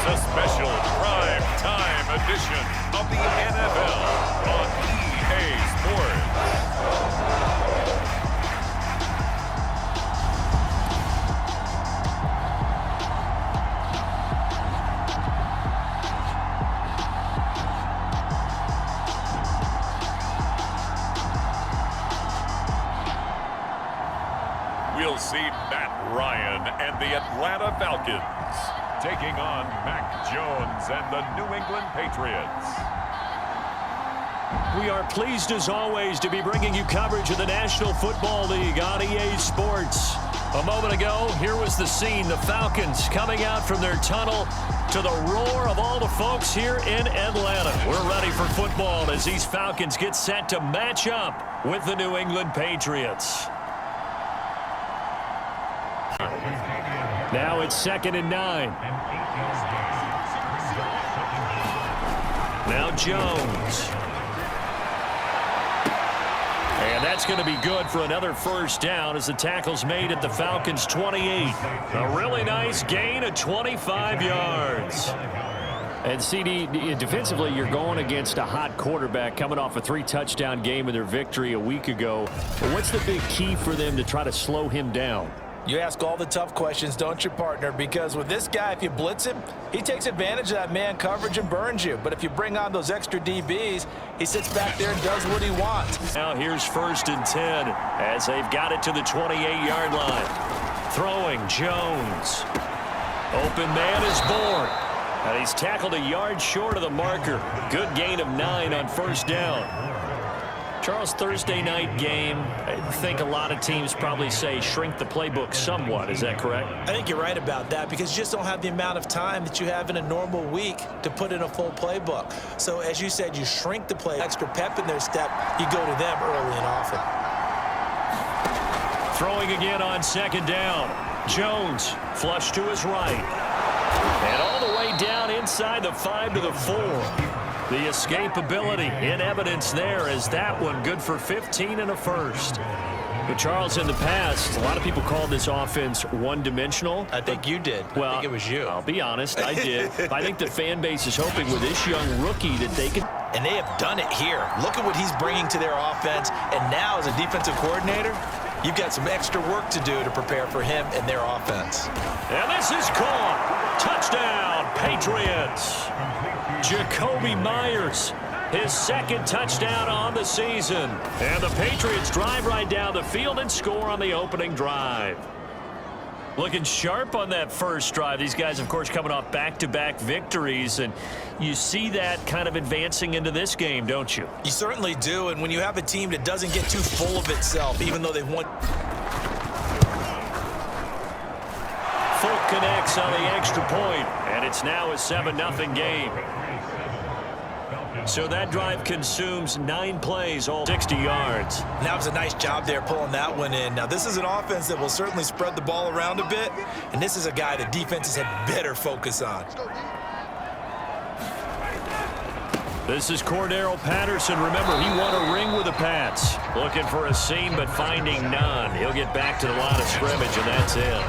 a special prime time edition of the NFL on EA Sports. We'll see Matt Ryan and the Atlanta Falcons taking on Mac Jones and the New England Patriots. We are pleased as always to be bringing you coverage of the National Football League on EA Sports. A moment ago, here was the scene. The Falcons coming out from their tunnel to the roar of all the folks here in Atlanta. We're ready for football as these Falcons get set to match up with the New England Patriots. Now it's 2nd and 9. Now Jones. And that's going to be good for another first down as the tackle's made at the Falcons' 28. A really nice gain of 25 yards. And CD, defensively, you're going against a hot quarterback coming off a 3-touchdown game in their victory a week ago. But what's the big key for them to try to slow him down? You ask all the tough questions, don't you, partner? Because with this guy, if you blitz him, he takes advantage of that man coverage and burns you. But if you bring on those extra DBs, he sits back there and does what he wants. Now here's 1st and 10 as they've got it to the 28-yard line. Throwing Jones. Open man is born. And he's tackled a yard short of the marker. Good gain of 9 on first down. Charles, Thursday night game, I think a lot of teams probably say shrink the playbook somewhat. Is that correct? I think you're right about that because you just don't have the amount of time that you have in a normal week to put in a full playbook. So as you said, you shrink the play, extra pep in their step, you go to them early and often. Throwing again on 2nd down. Jones flush to his right. And all the way down inside the 5 to the 4. The escapability in evidence there as that one good for 15 and a first. But Charles, in the past, a lot of people called this offense one-dimensional. I think you did. Well, I think it was you. I'll be honest, I did. I think the fan base is hoping with this young rookie that they could. And they have done it here. Look at what he's bringing to their offense. And now as a defensive coordinator, you've got some extra work to do to prepare for him and their offense. And this is caught. Touchdown, Patriots. Jacoby Myers, his 2nd touchdown on the season. And the Patriots drive right down the field and score on the opening drive. Looking sharp on that first drive. These guys, of course, coming off back-to-back victories. And you see that kind of advancing into this game, don't you? You certainly do. And when you have a team that doesn't get too full of itself, even though they've won. Folk connects on the extra point, and it's now a 7-0 game. So that drive consumes 9 plays, all 60 yards. That was a nice job there pulling that one in. Now, this is an offense that will certainly spread the ball around a bit, and this is a guy that defenses had better focus on. This is Cordero Patterson. Remember, he won a ring with the Pats. Looking for a seam, but finding none. He'll get back to the line of scrimmage, and that's it.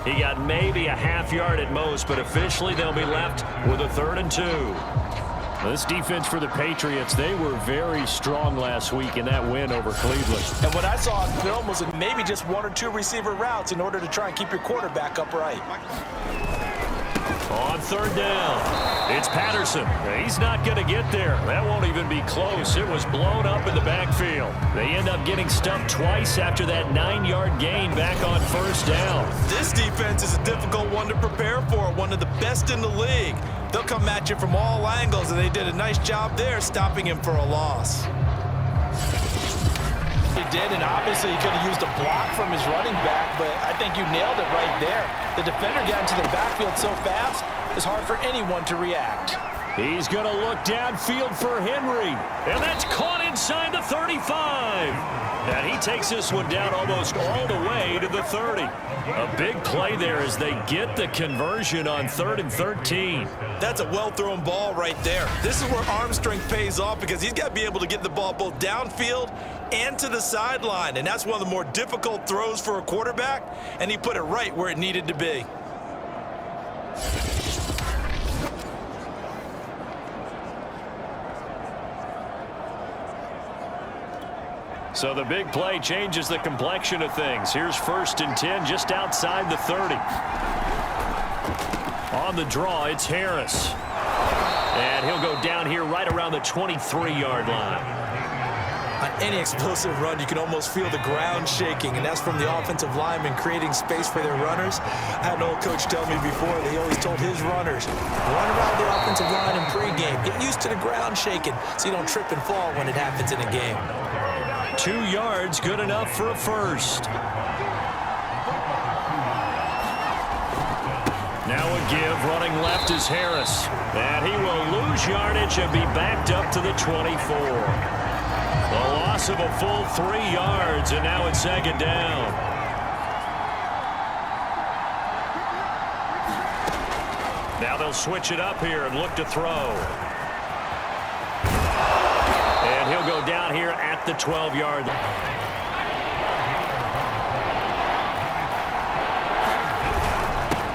He got maybe a half yard at most, but officially they'll be left with a 3rd and 2. This defense for the Patriots, they were very strong last week in that win over Cleveland. And what I saw on film was maybe just 1 or 2 receiver routes in order to try and keep your quarterback upright. On 3rd down, it's Patterson. He's not going to get there. That won't even be close. It was blown up in the backfield. They end up getting stuffed twice after that 9-yard gain back on 1st down. This defense is a difficult one to prepare for, one of the best in the league. They'll come at you from all angles, and they did a nice job there stopping him for a loss. He did, and obviously he could have used a block from his running back, but I think you nailed it right there. The defender got into the backfield so fast, it's hard for anyone to react. He's going to look downfield for Henry, and that's caught inside the 35. And he takes this one down almost all the way to the 30. A big play there as they get the conversion on 3rd and 13. That's a well-thrown ball right there. This is where arm strength pays off because he's got to be able to get the ball both downfield and to the sideline. And that's one of the more difficult throws for a quarterback, and he put it right where it needed to be. So the big play changes the complexion of things. Here's 1st and 10 just outside the 30. On the draw, it's Harris. And he'll go down here right around the 23-yard line. On any explosive run, you can almost feel the ground shaking, and that's from the offensive linemen creating space for their runners. I had an old coach tell me before that he always told his runners, run around the offensive line in pregame. Get used to the ground shaking so you don't trip and fall when it happens in a game. 2 yards, good enough for a first. Now a give, running left is Harris. And he will lose yardage and be backed up to the 24. The loss of a full 3 yards, and now it's 2nd down. Now they'll switch it up here and look to throw. And he'll go down here at the 12-yard line.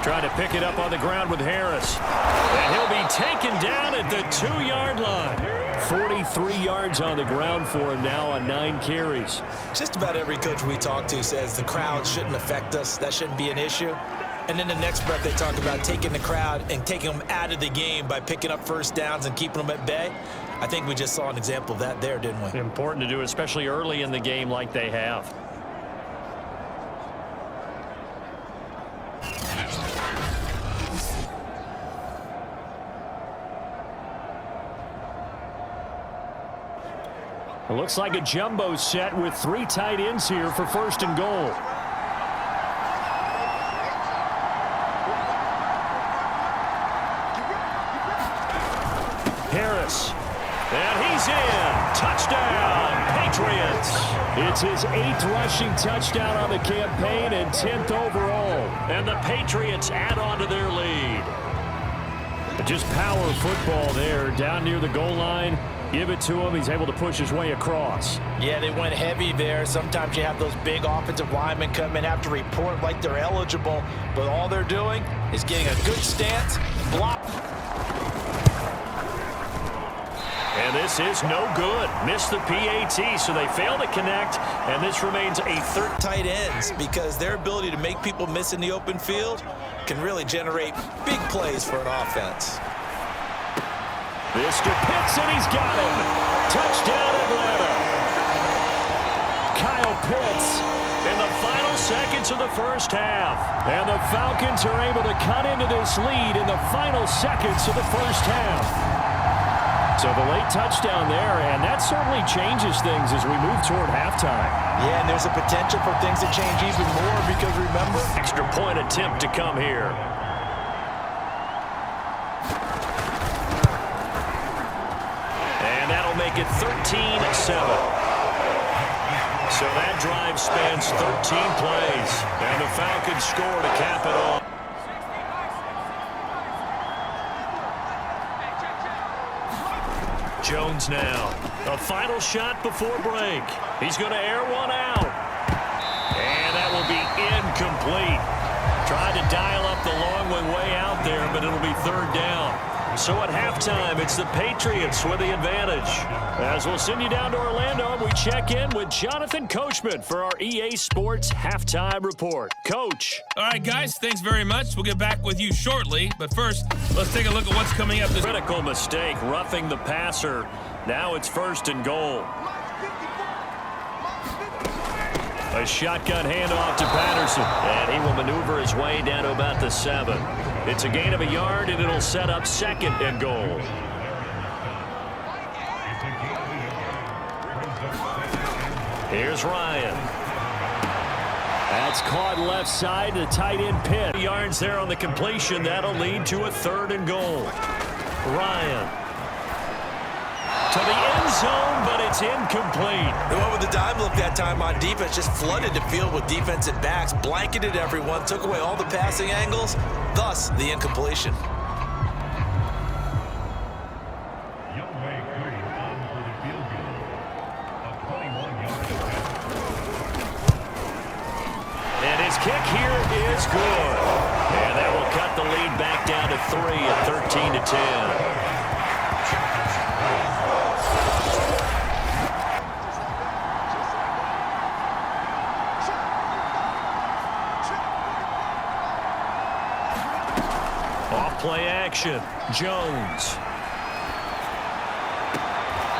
Trying to pick it up on the ground with Harris. And he'll be taken down at the 2-yard line. 43 yards on the ground for him now on 9 carries. Just about every coach we talk to says the crowd shouldn't affect us. That shouldn't be an issue. And then the next breath they talk about taking the crowd and taking them out of the game by picking up first downs and keeping them at bay. I think we just saw an example of that there, didn't we? Important to do, especially early in the game like they have. It looks like a jumbo set with 3 tight ends here for 1st and goal. Harris. And he's in. Touchdown, Patriots. It's his 8th rushing touchdown on the campaign and 10th overall. And the Patriots add on to their lead. But just power football there down near the goal line. Give it to him. He's able to push his way across. Yeah, they went heavy there. Sometimes you have those big offensive linemen come in, have to report like they're eligible, but all they're doing is getting a good stance, block. And this is no good. Missed the PAT, so they fail to connect, and this remains a third. Tight ends, because their ability to make people miss in the open field can really generate big plays for an offense. Mr. Pitts, and he's got him. Touchdown, Atlanta. Kyle Pitts in the final seconds of the first half. And the Falcons are able to cut into this lead in the final seconds of the first half. So the late touchdown there, and that certainly changes things as we move toward halftime. Yeah, and there's a potential for things to change even more because remember, extra point attempt to come here. Make it 13-7. So that drive spans 13 plays, and the Falcons score to cap it off. Jones now. A final shot before break. He's going to air one out. And that will be incomplete. Tried to dial up the long way out there, but it'll be 3rd down. So at halftime, it's the Patriots with the advantage. As we'll send you down to Orlando, we check in with Jonathan Coachman for our EA Sports Halftime Report. Coach. All right, guys, thanks very much. We'll get back with you shortly. But first, let's take a look at what's coming up. This critical mistake, roughing the passer. Now it's 1st and goal. A shotgun handoff to Patterson. And he will maneuver his way down to about the 7. It's a gain of a yard, and it'll set up 2nd and goal. Here's Ryan. That's caught left side, the tight end Pitt. Yards there on the completion. That'll lead to a 3rd and goal. Ryan. To the end zone, but it's incomplete. The one with the dime look that time on defense just flooded the field with defensive backs, blanketed everyone, took away all the passing angles, thus the incompletion. And his kick here is good. And that will cut the lead back down to 3 at 13-10. Play action. Jones.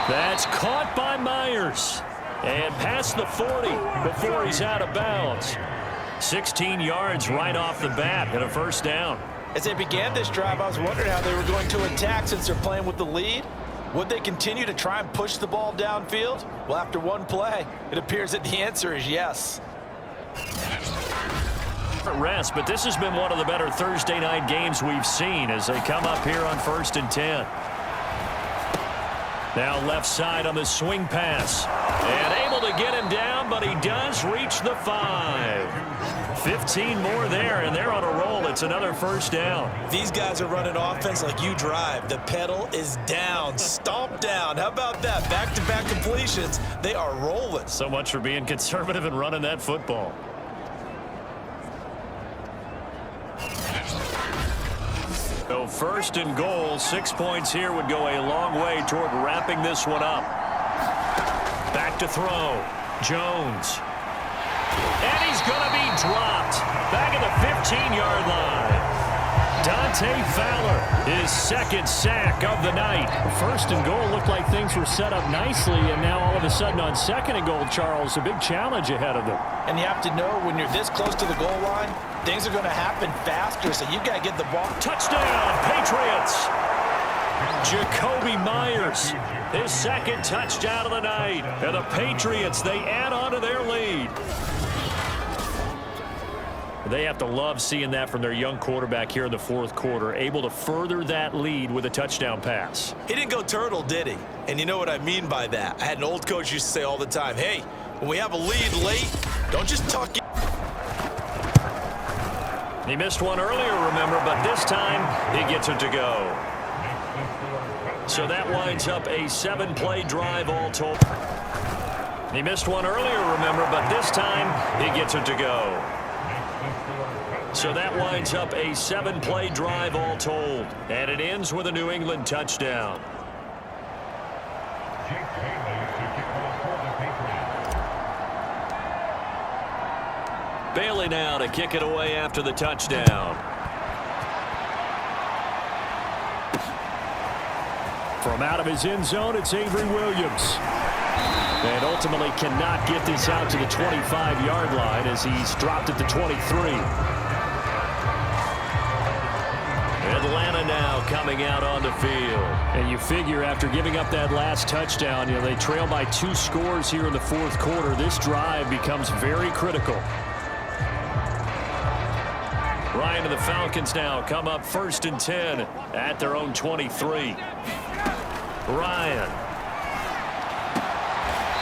That's caught by Myers. And past the 40 before he's out of bounds. 16 yards right off the bat and a first down. As they began this drive, I was wondering how they were going to attack since they're playing with the lead. Would they continue to try and push the ball downfield? Well, after one play, it appears that the answer is yes. Rest, but this has been one of the better Thursday night games we've seen as they come up here on 1st and 10. Now left side on the swing pass. And able to get him down, but he does reach the 5. 15 more there, and they're on a roll. It's another first down. These guys are running offense like you drive. The pedal is down, stomp down. How about that? Back-to-back completions. They are rolling. So much for being conservative and running that football. So 1st and goal, 6 points here would go a long way toward wrapping this one up. Back to throw. Jones. And he's going to be dropped. Back at the 15-yard line. Dante Fowler, his second sack of the night. 1st and goal looked like things were set up nicely, and now all of a sudden on 2nd and goal, Charles, a big challenge ahead of them. And you have to know when you're this close to the goal line, things are going to happen faster, so you've got to get the ball. Touchdown, Patriots! Jacoby Myers, his second touchdown of the night. And the Patriots, they add on to their lead. They have to love seeing that from their young quarterback here in the 4th quarter, able to further that lead with a touchdown pass. He didn't go turtle, did he? And you know what I mean by that. I had an old coach used to say all the time, hey, when we have a lead late, don't just tuck it. He missed one earlier, remember, but this time he gets it to go. So that winds up a 7-play drive all told. He missed one earlier, remember, but this time he gets it to go. So that winds up a 7-play drive all told. And it ends with a New England touchdown. Bailey now to kick it away after the touchdown. From out of his end zone, it's Avery Williams. And ultimately cannot get this out to the 25-yard line as he's dropped at the 23. Atlanta now coming out on the field. And you figure after giving up that last touchdown, they trail by 2 scores here in the 4th quarter. This drive becomes very critical. Ryan and the Falcons now come up 1st and 10 at their own 23. Ryan.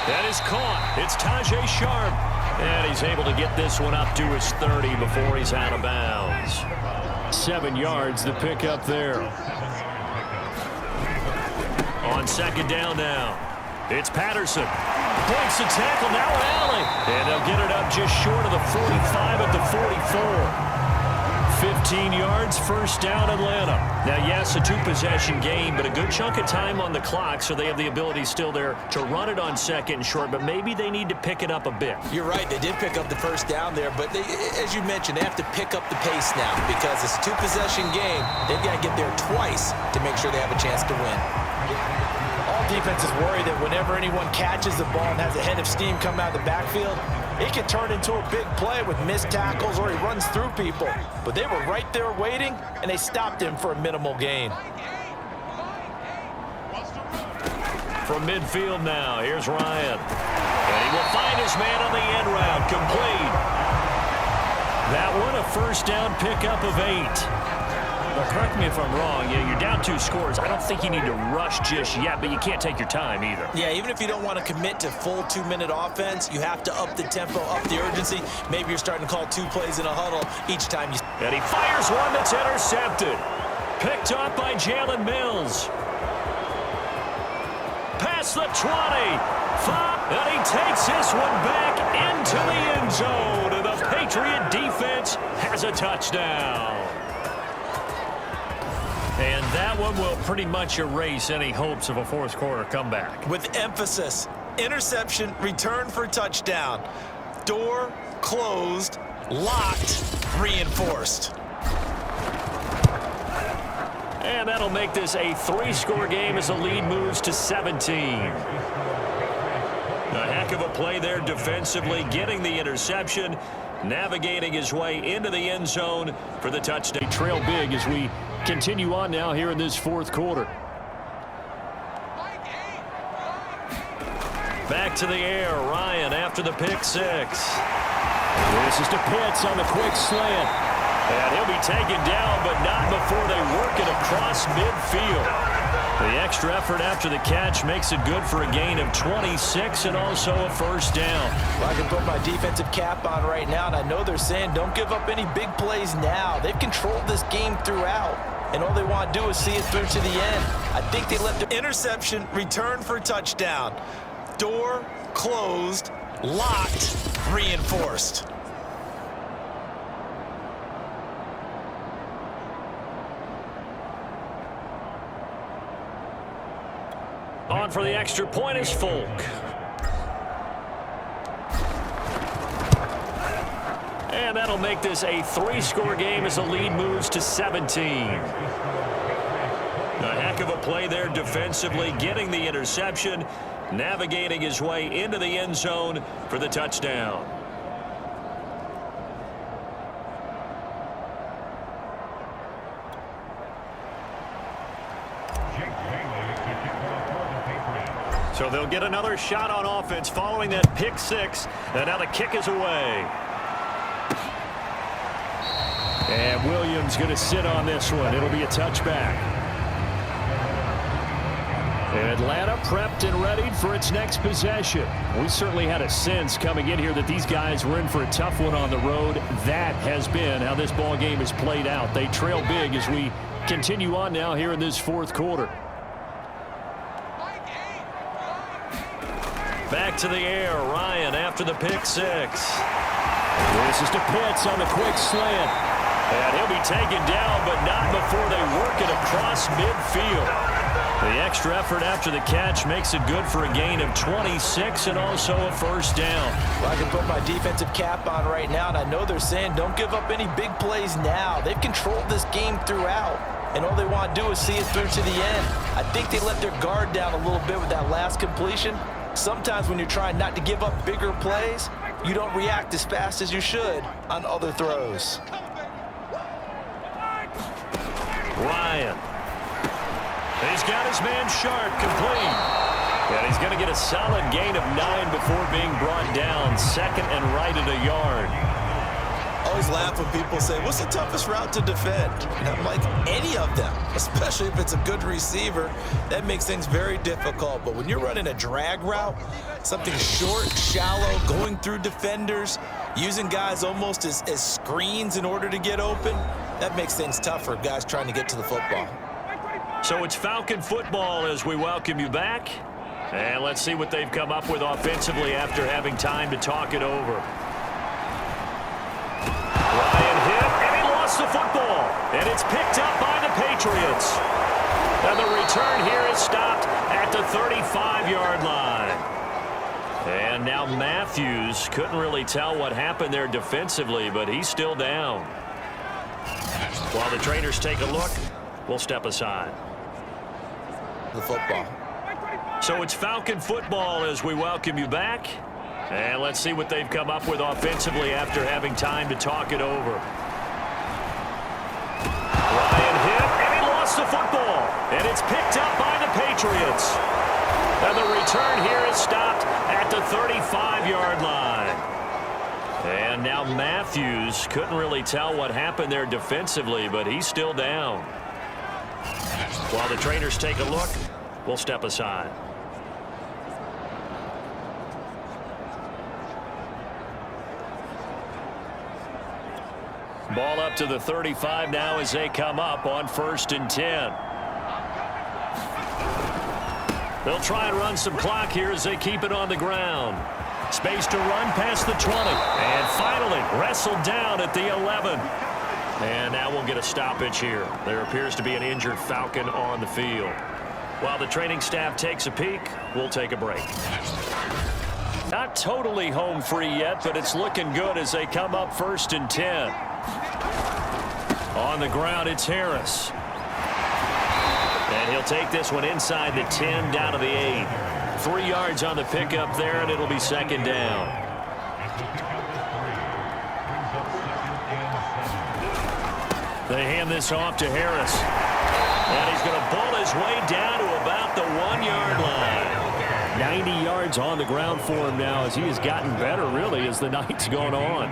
That is caught. It's Tajay Sharp. And he's able to get this one up to his 30 before he's out of bounds. 7 yards the pickup there. On 2nd down now. It's Patterson. Breaks the tackle, now Allen. And they'll get it up just short of the 45 at the 44. 15 yards, first down Atlanta. Now, yes, a 2-possession game, but a good chunk of time on the clock, so they have the ability still there to run it on 2nd and short, but maybe they need to pick it up a bit. You're right. They did pick up the first down there, but they, as you mentioned, they have to pick up the pace now because it's a 2-possession game. They've got to get there twice to make sure they have a chance to win. All defenses worry that whenever anyone catches the ball and has a head of steam come out of the backfield, it can turn into a big play with missed tackles or he runs through people. But they were right there waiting, and they stopped him for a minimal gain. From midfield now, here's Ryan. And he will find his man on the end route, complete. That one a first down pickup of 8. Well, correct me if I'm wrong. You're down 2 scores. I don't think you need to rush just yet, but you can't take your time either. Yeah, even if you don't want to commit to full 2-minute offense, you have to up the tempo, up the urgency. Maybe you're starting to call 2 plays in a huddle each time you... And he fires one that's intercepted. Picked up by Jalen Mills. Past the 20. 5. And he takes this one back into the end zone. And the Patriot defense has a touchdown. one will pretty much erase any hopes of a fourth quarter comeback. With emphasis, interception, return for touchdown. Door closed, locked, reinforced. And that'll make this a 3-score game as the lead moves to 17. A heck of a play there defensively, getting the interception, navigating his way into the end zone for the touchdown. They trail big as we continue on now here in this fourth quarter. Back to the air, Ryan after the pick six. This is to Pitts on the quick slant. And he'll be taken down, but not before they work it across midfield. The extra effort after the catch makes it good for a gain of 26 and also a first down. Well, I can put my defensive cap on right now, and I know they're saying don't give up any big plays now. They've controlled this game throughout, and all they want to do is see it through to the end. I think they let the interception, return for touchdown. Door closed, locked, reinforced. On for the extra point is Folk. And that'll make this a 3-score game as the lead moves to 17. A heck of a play there defensively, getting the interception, navigating his way into the end zone for the touchdown. So they'll get another shot on offense following that pick six. And now the kick is away. And Williams going to sit on this one. It'll be a touchback. Atlanta prepped and readied for its next possession. We certainly had a sense coming in here that these guys were in for a tough one on the road. That has been how this ball game has played out. They trail big as we continue on now here in this fourth quarter. Back to the air, Ryan after the pick six. This is to Pitts on the quick slant. And he'll be taken down, but not before they work it across midfield. The extra effort after the catch makes it good for a gain of 26 and also a first down. Well, I can put my defensive cap on right now, and I know they're saying don't give up any big plays now. They've controlled this game throughout, and all they want to do is see it through to the end. I think they let their guard down a little bit with that last completion. Sometimes when you're trying not to give up bigger plays, you don't react as fast as you should on other throws. Ryan. He's got his man Sharp complete. And he's going to get a solid gain of 9 before being brought down. Second and right at a yard. I always laugh when people say, what's the toughest route to defend? And I'm like, any of them, especially if it's a good receiver. That makes things very difficult. But when you're running a drag route, something short, shallow, going through defenders, using guys almost as screens in order to get open, that makes things tough for guys trying to get to the football. So it's Falcon football as we welcome you back. And let's see what they've come up with offensively after having time to talk it over. Ryan hit, and he lost the football. And it's picked up by the Patriots. And the return here is stopped at the 35-yard line. And now Matthews couldn't really tell what happened there defensively, but he's still down. While the trainers take a look, we'll step aside. The football. So it's Falcon football as we welcome you back. And let's see what they've come up with offensively after having time to talk it over. Ryan hit, and he lost the football. And it's picked up by the Patriots. And the return here is stopped at the 35-yard line. And now Matthews couldn't really tell what happened there defensively, but he's still down. While the trainers take a look, we'll step aside. Ball up to the 35 now as they come up on 1st and 10. They'll try and run some clock here as they keep it on the ground. Space to run past the 20. And finally wrestled down at the 11. And now we'll get a stoppage here. There appears to be an injured Falcon on the field. While the training staff takes a peek, we'll take a break. Not totally home free yet, but it's looking good as they come up 1st and 10. On the ground, it's Harris. And he'll take this one inside the 10 down to the 8. 3 yards on the pickup there, and it'll be 2nd down. They hand this off to Harris. And he's going to bull his way down to about the 1-yard line. 90 yards on the ground for him now as he has gotten better, really, as the night's gone on.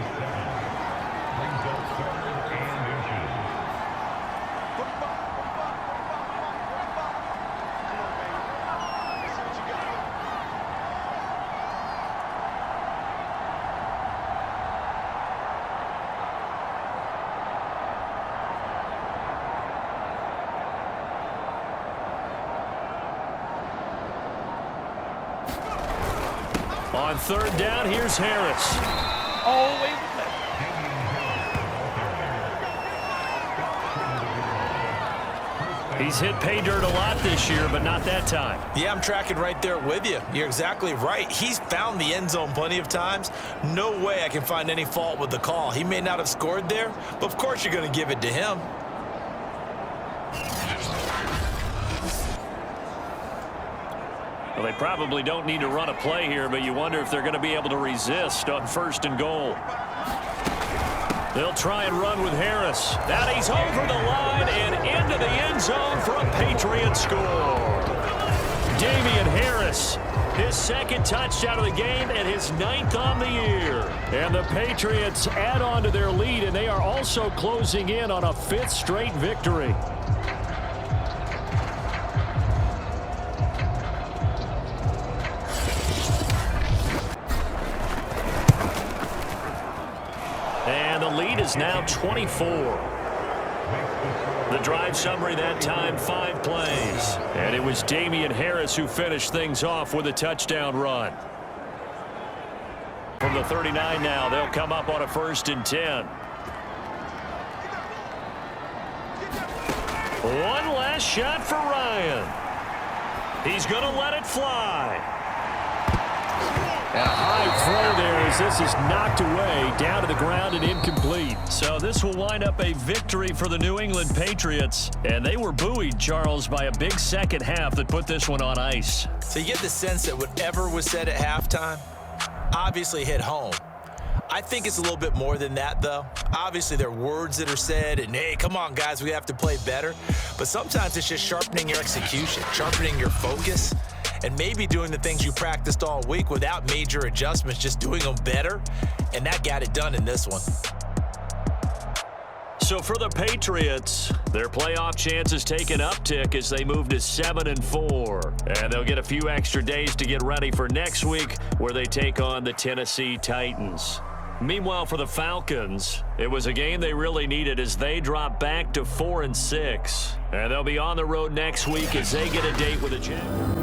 On 3rd down, here's Harris. Oh, wait. He's hit pay dirt a lot this year, but not that time. Yeah, I'm tracking right there with you. You're exactly right. He's found the end zone plenty of times. No way I can find any fault with the call. He may not have scored there, but of course you're going to give it to him. Well, they probably don't need to run a play here, but you wonder if they're going to be able to resist on 1st and goal. They'll try and run with Harris. Now he's over the line and into the end zone for a Patriots score. Damian Harris, his 2nd touchdown of the game and his 9th on the year. And the Patriots add on to their lead, and they are also closing in on a 5th straight victory. And the lead is now 24. The drive summary that time, 5 plays. And it was Damian Harris who finished things off with a touchdown run. From the 39 now, they'll come up on a 1st and 10. One last shot for Ryan. He's going to let it fly. A high throw there as this is knocked away, down to the ground and incomplete. So this will wind up a victory for the New England Patriots. And they were buoyed, Charles, by a big 2nd half that put this one on ice. So you get the sense that whatever was said at halftime obviously hit home. I think it's a little bit more than that, though. Obviously, there are words that are said, and, hey, come on, guys, we have to play better. But sometimes it's just sharpening your execution, sharpening your focus, and maybe doing the things you practiced all week without major adjustments, just doing them better, and that got it done in this one. So for the Patriots, their playoff chances take an uptick as they move to 7-4. And they'll get a few extra days to get ready for next week where they take on the Tennessee Titans. Meanwhile, for the Falcons, it was a game they really needed as they drop back to 4-6. And they'll be on the road next week as they get a date with the Jaguars.